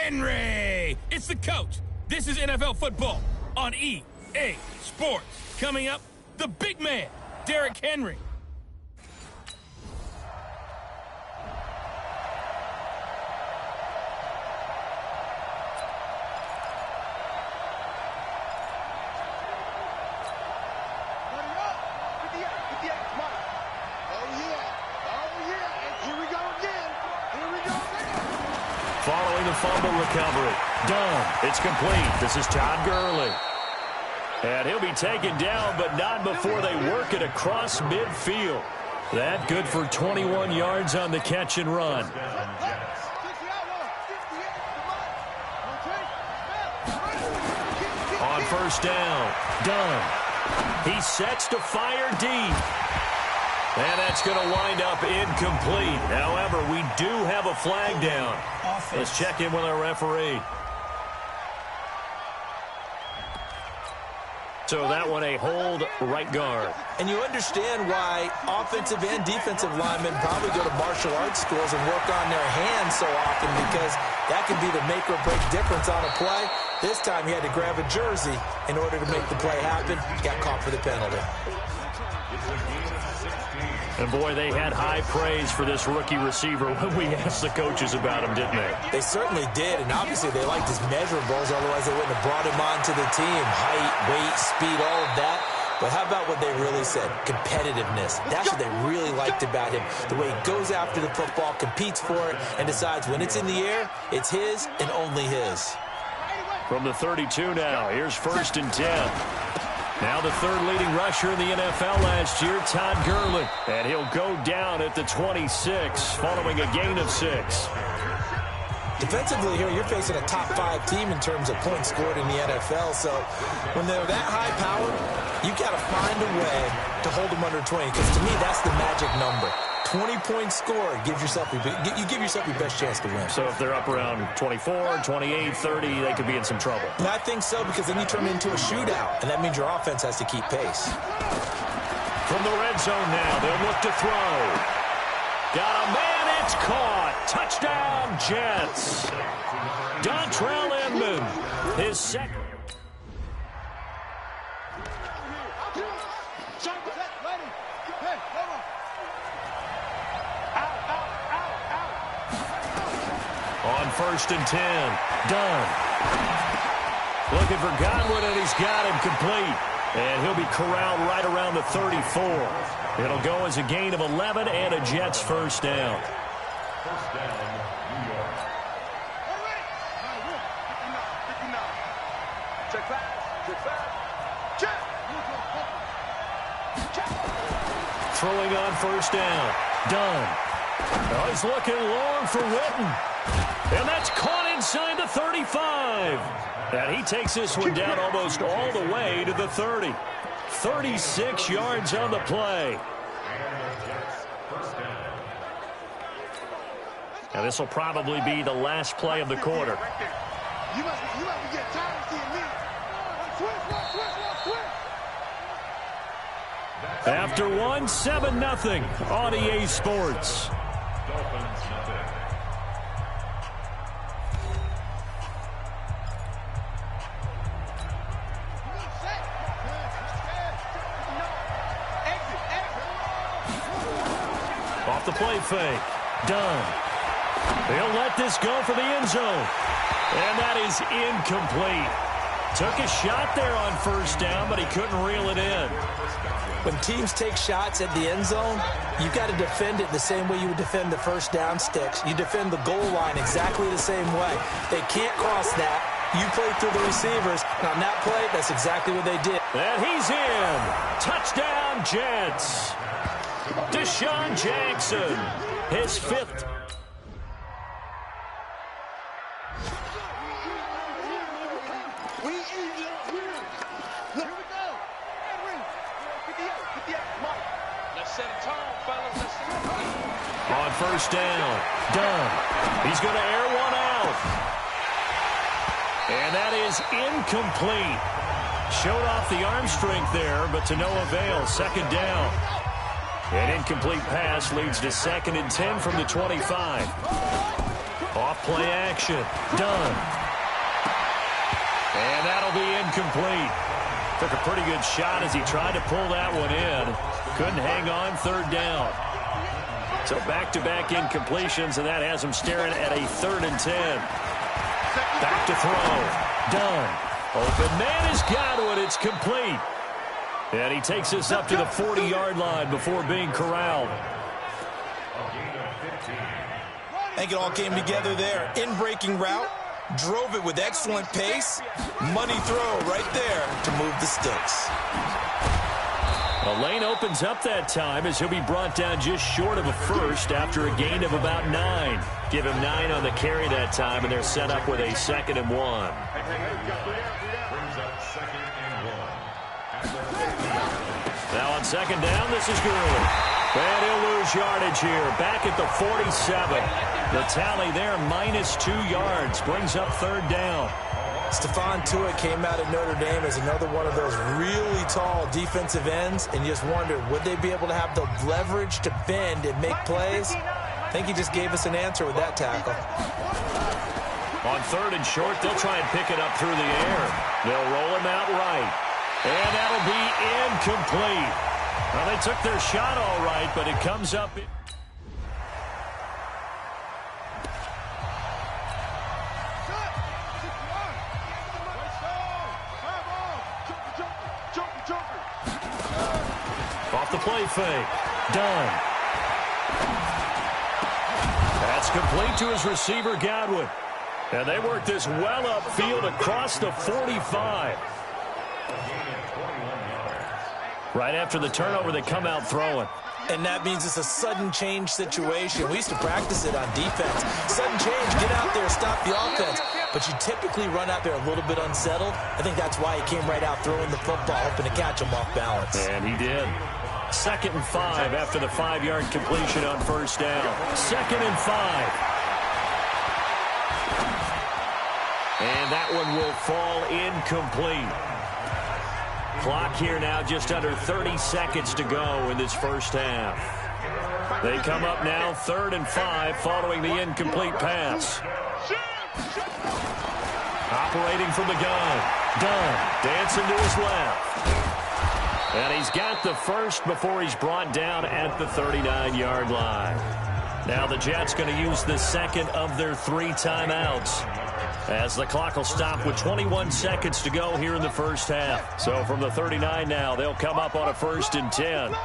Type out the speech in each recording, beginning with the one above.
Henry. It's the coach. This is NFL football on EA Sports. Coming up, the big man, Derrick Henry. Following the fumble recovery. Done. It's complete. This is Todd Gurley. And he'll be taken down, but not before they work it across midfield. That good for 21 yards on the catch and run. On first down. Done. He sets to fire deep. And that's going to wind up incomplete. However, we do have a flag down. Let's check in with our referee. So that one a hold right guard. And you understand why offensive and defensive linemen probably go to martial arts schools and work on their hands so often, because that can be the make or break difference on a play. This time he had to grab a jersey in order to make the play happen. Got caught for the penalty. And, boy, they had high praise for this rookie receiver when we asked the coaches about him, didn't they? They certainly did, and obviously they liked his measurables, otherwise they wouldn't have brought him onto the team. Height, weight, speed, all of that. But how about what they really said? Competitiveness. That's what they really liked about him. The way he goes after the football, competes for it, and decides when it's in the air, it's his and only his. From the 32 now, here's 1st and 10. Now the third leading rusher in the NFL last year, Todd Gurley. And he'll go down at the 26 following a gain of 6. Defensively here, you're facing a top 5 team in terms of points scored in the NFL. So when they're that high powered, you got to find a way to hold them under 20. Because to me, that's the magic number. 20 points scored gives yourself you give yourself your best chance to win. So if they're up around 24, 28, 30, they could be in some trouble. And I think so, because then you turn it into a shootout, and that means your offense has to keep pace. From the red zone now, they'll look to throw. Got a man, it's caught. Touchdown, Jets. Dontrell Inman, his second. On 1st and 10. Done. Looking for Godwin, and he's got him complete. And he'll be corralled right around the 34. It'll go as a gain of 11 and a Jets first down. Throwing on first down. Done. Oh, he's looking long for Witten. And that's caught inside the 35. And he takes this one down almost all the way to the 30. 36 yards on the play. Now this will probably be the last play of the quarter. After one, 7-0 on EA Sports. Off the play fake. Done. They'll let this go for the end zone. And that is incomplete. Took a shot there on first down, but he couldn't reel it in. When teams take shots at the end zone, you got to defend it the same way you would defend the first down sticks. You defend the goal line exactly the same way. They can't cross that. You play through the receivers. And on that play, that's exactly what they did. And he's in. Touchdown, Jets. Deshaun Jackson, his 5th. On first down, done. He's going to air one out. And that is incomplete. Showed off the arm strength there, but to no avail. 2nd down. An incomplete pass leads to 2nd and 10 from the 25. Off play action. Done. And that'll be incomplete. Took a pretty good shot as he tried to pull that one in. Couldn't hang on, third down. So back-to-back incompletions, and that has him staring at a 3rd and 10. Back to throw. Done. Open man is Godwin. It's complete. And he takes us up to the 40-yard line before being corralled. I think it all came together there. In-breaking route. Drove it with excellent pace. Money throw right there to move the sticks. The lane opens up that time as he'll be brought down just short of a first after a gain of about 9. Give him 9 on the carry that time, and they're set up with a 2nd and 1. Now on 2nd down, this is Gurley. And he'll lose yardage here. Back at the 47. The tally there, -2 yards. Brings up 3rd down. Stephon Tuitt came out of Notre Dame as another one of those really tall defensive ends, and you just wondered, would they be able to have the leverage to bend and make plays? I think he just gave us an answer with that tackle. On 3rd and short, they'll try and pick it up through the air. They'll roll him out right. And that'll be incomplete. Well, they took their shot all right, but it comes up. Off the play fake. Done. That's complete to his receiver, Godwin. And they work this well upfield across the 45. Right after the turnover, they come out throwing. And that means it's a sudden change situation. We used to practice it on defense. Sudden change, get out there, stop the offense. But you typically run out there a little bit unsettled. I think that's why he came right out throwing the football, hoping to catch him off balance. And he did. 2nd and 5 after the 5-yard completion on 1st down. 2nd and 5. And that one will fall incomplete. Clock here now just under 30 seconds to go in this first half. They come up now 3rd and 5 following the incomplete pass. Operating from the gun. Dunn dancing to his left. And he's got the first before he's brought down at the 39-yard line. Now the Jets going to use the second of their 3 timeouts, as the clock will stop with 21 seconds to go here in the first half. So from the 39 now, they'll come up on a 1st and 10.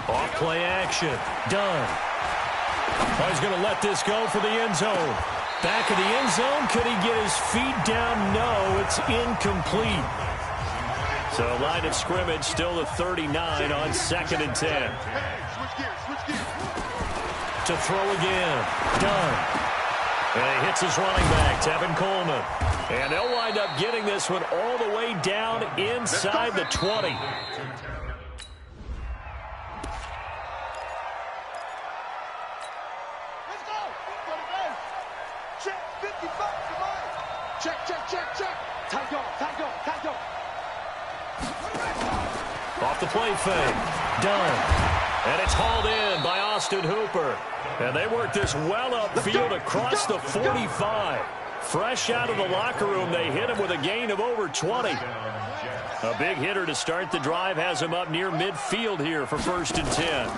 Off play action. Done. Oh, he's going to let this go for the end zone. Back of the end zone. Could he get his feet down? No, it's incomplete. So line of scrimmage still the 39 on 2nd and 10. To throw again. Done. And he hits his running back, Tevin Coleman. And they'll wind up getting this one all the way down inside the 20. Off the play fake. Done. And it's hauled in by Austin Hooper. And they work this well upfield across the 45. Fresh out of the locker room, they hit him with a gain of over 20. A big hitter to start the drive has him up near midfield here for 1st and 10.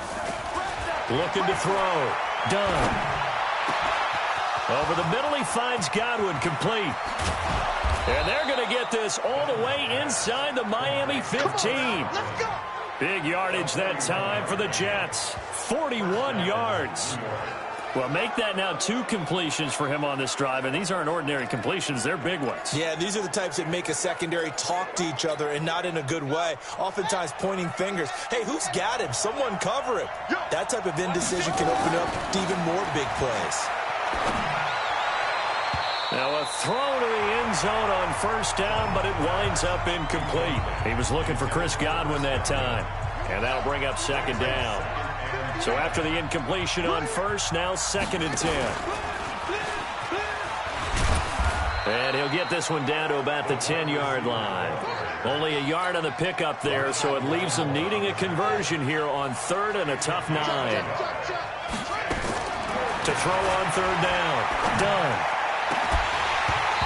Looking to throw. Done. Over the middle, he finds Godwin, complete. And they're going to get this all the way inside the Miami 15. Big yardage that time for the Jets. 41 yards. Well, make that now 2 completions for him on this drive, and these aren't ordinary completions. They're big ones. Yeah, these are the types that make a secondary talk to each other, and not in a good way. Oftentimes pointing fingers. Hey, who's got him? Someone cover him. That type of indecision can open up to even more big plays. Now a throw to the end zone on 1st down, but it winds up incomplete. He was looking for Chris Godwin that time, and that'll bring up 2nd down. So after the incompletion on 1st, now 2nd and 10. And he'll get this one down to about the 10-yard line. Only a yard on the pickup there, so it leaves them needing a conversion here on 3rd and a tough 9. To throw on 3rd down. Done.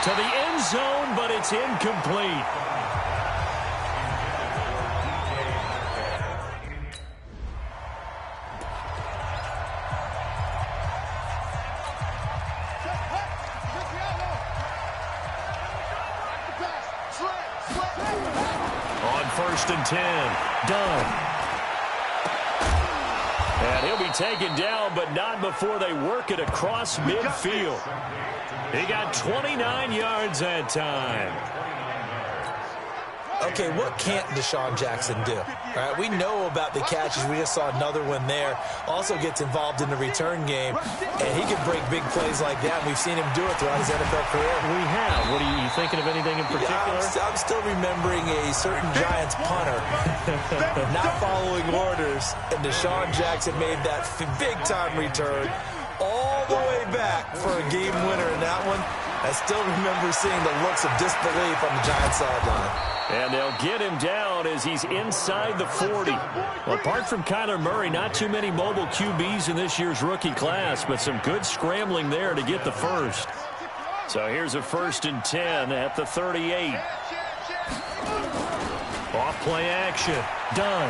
To the end zone, but it's incomplete. On 1st and 10. Done. And he'll be taken down, but not before they work it across midfield. He got 29 yards that time. Okay, what can't Deshaun Jackson do? All right, we know about the catches. We just saw another one there. Also gets involved in the return game, and he can break big plays like that. And we've seen him do it throughout his NFL career. We have. What are you thinking of anything in particular? I'm still remembering a certain Giants punter not following orders, and Deshaun Jackson made that big-time return all the way back for a game winner in that one. I still remember seeing the looks of disbelief on the Giants sideline. And they'll get him down as he's inside the 40. Well, apart from Kyler Murray, not too many mobile QBs in this year's rookie class, but some good scrambling there to get the first. So here's a 1st and 10 at the 38. Off play action. Done.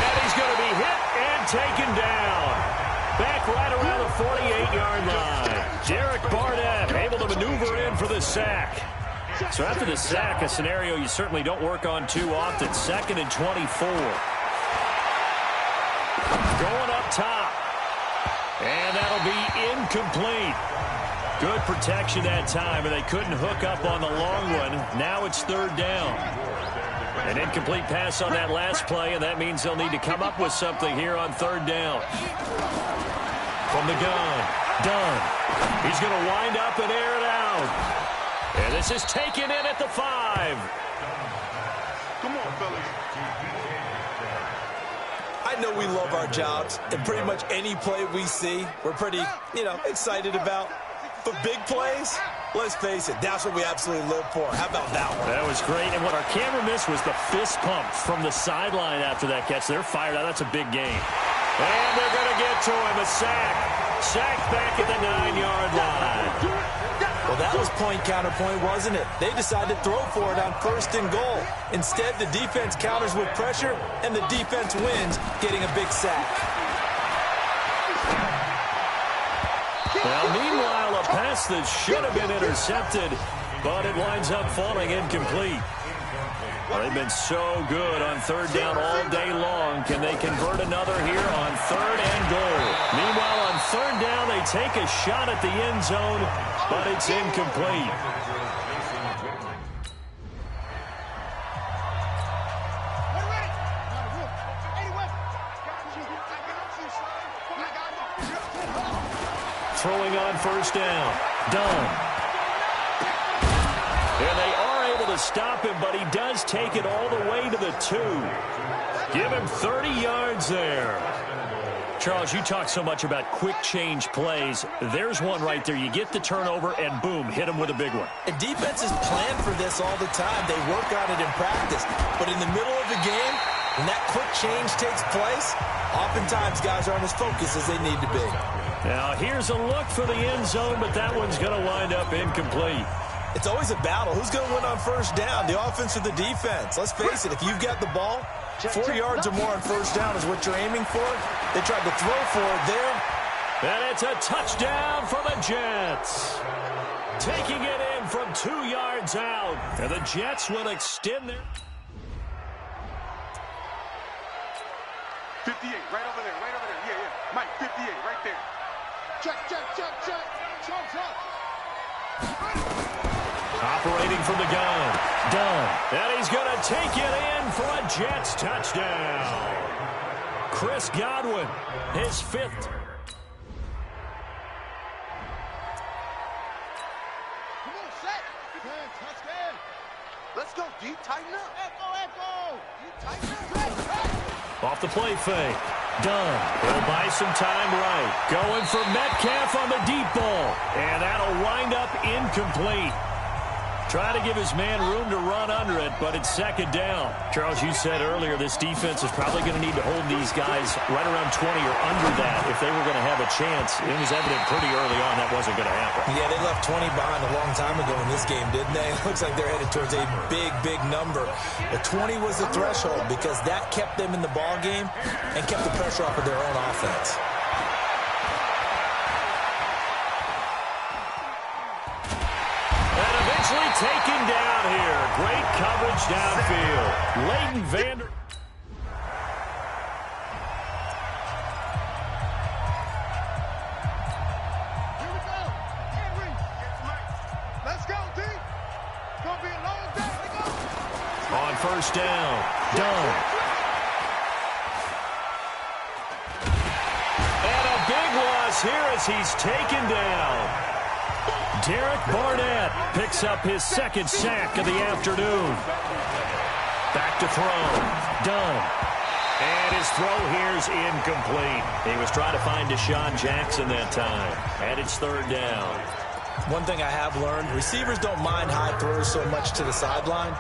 And he's going to be hit and taken down. Back right around the 48-yard line. Derek Barnett able to maneuver in for the sack. So after the sack, a scenario you certainly don't work on too often. 2nd and 24. Going up top. And that'll be incomplete. Good protection that time, and they couldn't hook up on the long one. Now it's 3rd down. An incomplete pass on that last play, and that means they'll need to come up with something here on 3rd down. From the gun. Done. He's going to wind up and air it out. And this is taken in at the 5. Come on, fellas. I know we love our jobs, and pretty much any play we see, we're pretty, excited about. But big plays, let's face it, that's what we absolutely live for. How about that one? That was great, and what our camera missed was the fist pump from the sideline after that catch. They're fired out. That's a big gain. And they're going to get to him, a sack. Sacked back at the 9-yard line. Well, that was point counterpoint, wasn't it? They decided to throw for it on 1st and goal. Instead, the defense counters with pressure, and the defense wins, getting a big sack. Well, meanwhile, a pass that should have been intercepted, but it winds up falling incomplete. Well, they've been so good on 3rd down all day long. Can they convert another here on 3rd and goal? Meanwhile, on 3rd down, they take a shot at the end zone, but it's incomplete. Throwing on 1st down. Done. And they are able to stop him, but he does take it all the way to the 2. Give him 30 yards there. Charles, you talk so much about quick change plays. There's one right there. You get the turnover, and boom, hit him with a big one. And defenses plan for this all the time. They work on it in practice. But in the middle of the game, when that quick change takes place, oftentimes guys aren't as focused as they need to be. Now, here's a look for the end zone, but that one's going to wind up incomplete. It's always a battle. Who's going to win on 1st down, the offense or the defense? Let's face it, if you've got the ball, 4 yards or more on 1st down is what you're aiming for. They tried to throw for it there. And it's a touchdown for the Jets. Taking it in from 2 yards out. And the Jets will extend their... 58, right over there, right over there. Yeah. Mike, 58, right there. Check. Operating from the gun. Done. And he's going to take it in for a Jets touchdown. Chris Godwin, his 5th. Let's go, D. Tighten up. Echo. D, tighten up. Off the play fake. Dunn. He'll buy some time right. Going for Metcalf on the deep ball. And that'll wind up incomplete. Trying to give his man room to run under it, but it's second down. Charles, you said earlier this defense is probably going to need to hold these guys right around 20 or under that if they were going to have a chance. It was evident pretty early on that wasn't going to happen. Yeah, they left 20 behind a long time ago in this game, didn't they? It looks like they're headed towards a big number. But 20 was the threshold because that kept them in the ball game and kept the pressure off of their own offense. Taken down here. Great coverage downfield. Leighton Vander. Here we go. Henry. Let's go, D. It's going to be a long day. Let's go. On first down. Dunn. And a big loss here as he's taken down. Derek Barnett picks up his second sack of the afternoon. Back to throw. Dunn. And his throw here's incomplete. He was trying to find Deshaun Jackson that time. And it's third down. One thing I have learned, receivers don't mind high throws so much to the sideline,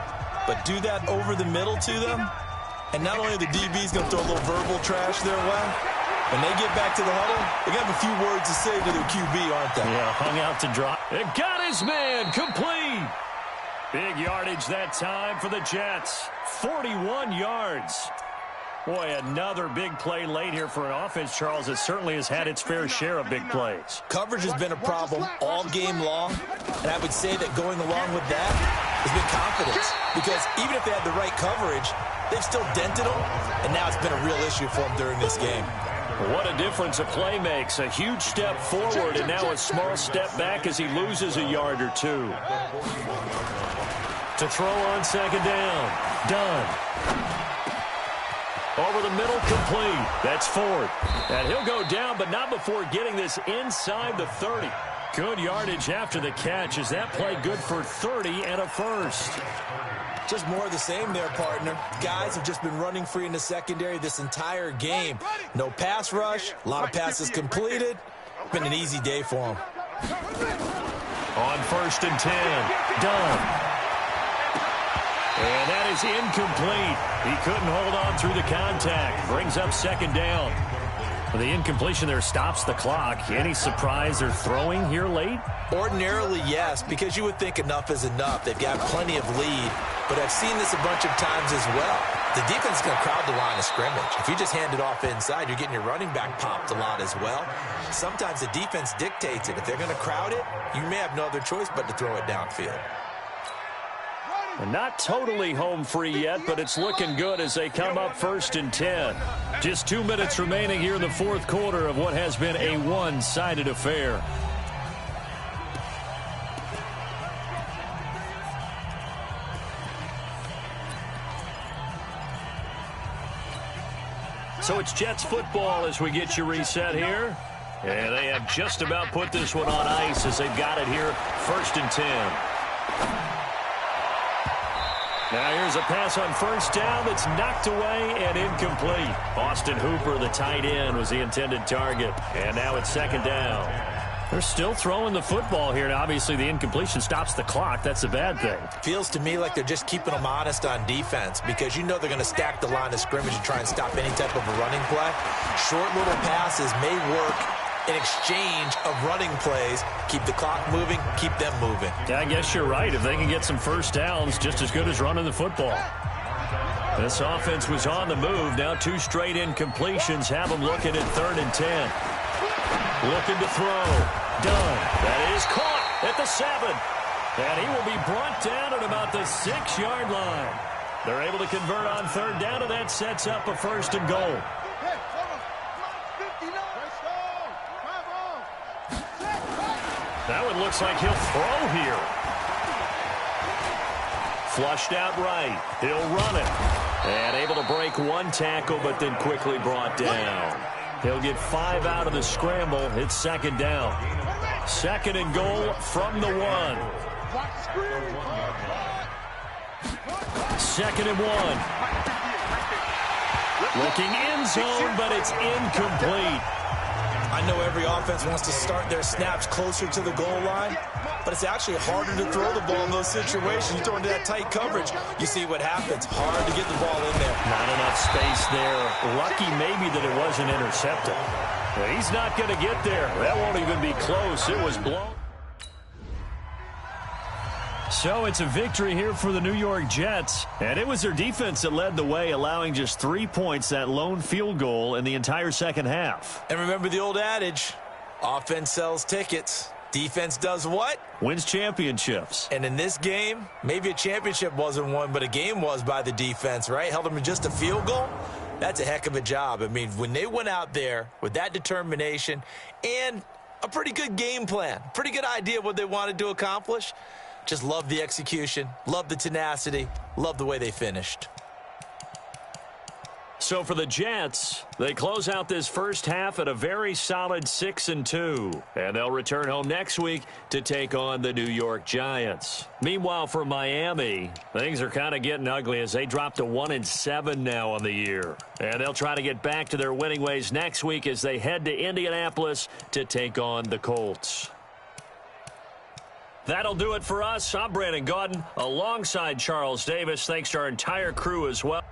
but do that over the middle to them, and not only are the DBs going to throw a little verbal trash their way, when they get back to the huddle, they got a few words to say to their QB, aren't they? Yeah, hung out to drop. It got his man complete. Big yardage that time for the Jets. 41 yards. Boy, another big play late here for an offense, Charles. It certainly has had its fair share of big plays. Coverage has been a problem all game long, and I would say that going along with that has been confidence. Because even if they had the right coverage, they've still dented them, and now it's been a real issue for them during this game. What a difference a play makes. A huge step forward and now a small step back as he loses a yard or two. To throw on second down. Dunn. Over the middle, complete. That's Ford. And he'll go down, but not before getting this inside the 30. Good yardage after the catch. Is that play good for 30 and a first? Just more of the same there, partner. Guys have just been running free in the secondary this entire game. No pass rush, a lot of passes completed. Been an easy day for them. On first and 10, Dunn. And that is incomplete. He couldn't hold on through the contact. Brings up second down. The incompletion there stops the clock. Any surprise they're throwing here late? Ordinarily, yes, because you would think enough is enough. They've got plenty of lead, but I've seen this a bunch of times as well. The defense is going to crowd the line of scrimmage. If you just hand it off inside, you're getting your running back popped a lot as well. Sometimes the defense dictates it. If they're going to crowd it, you may have no other choice but to throw it downfield. And not totally home free yet, but it's looking good as they come up first and 10. Just 2 minutes remaining here in the fourth quarter of what has been a one-sided affair. So it's Jets football as we get you reset here. And they have just about put this one on ice as they've got it here first and 10. Now here's a pass on first down that's knocked away and incomplete. Austin Hooper, the tight end, was the intended target. And now it's second down. They're still throwing the football here. Now, obviously, the incompletion stops the clock. That's a bad thing. Feels to me like they're just keeping them honest on defense because you know they're going to stack the line of scrimmage and try and stop any type of a running play. Short little passes may work in exchange of running plays. Keep the clock moving, keep them moving. Yeah, I guess you're right. If they can get some first downs, just as good as running the football. This offense was on the move. Now 2 straight incompletions have them looking at third and 10. Looking to throw. Dunn. That is caught at the 7. And he will be brought down at about the 6-yard line. They're able to convert on third down, and that sets up a first and goal. That one looks like he'll throw here. Flushed out right. He'll run it. And able to break one tackle, but then quickly brought down. He'll get 5 out of the scramble. It's second down. Second and goal from the 1. 2nd and 1. Looking end zone, but it's incomplete. I know every offense wants to start their snaps closer to the goal line, but it's actually harder to throw the ball in those situations. You throw into that tight coverage, you see what happens. Hard to get the ball in there. Not enough space there. Lucky maybe that it wasn't intercepted. But he's not going to get there. That won't even be close. It was blown. So it's a victory here for the New York Jets. And it was their defense that led the way, allowing just 3 points, that lone field goal in the entire second half. And remember the old adage, offense sells tickets. Defense does what? Wins championships. And in this game, maybe a championship wasn't won, but a game was by the defense, right? Held them to just a field goal. That's a heck of a job. I mean, when they went out there with that determination and a pretty good game plan, pretty good idea of what they wanted to accomplish, just love the execution, love the tenacity, love the way they finished. So for the Jets, they close out this first half at a very solid 6-2. And they'll return home next week to take on the New York Giants. Meanwhile, for Miami, things are kind of getting ugly as they drop to 1-7 now on the year. And they'll try to get back to their winning ways next week as they head to Indianapolis to take on the Colts. That'll do it for us. I'm Brandon Gaudin alongside Charles Davis. Thanks to our entire crew as well.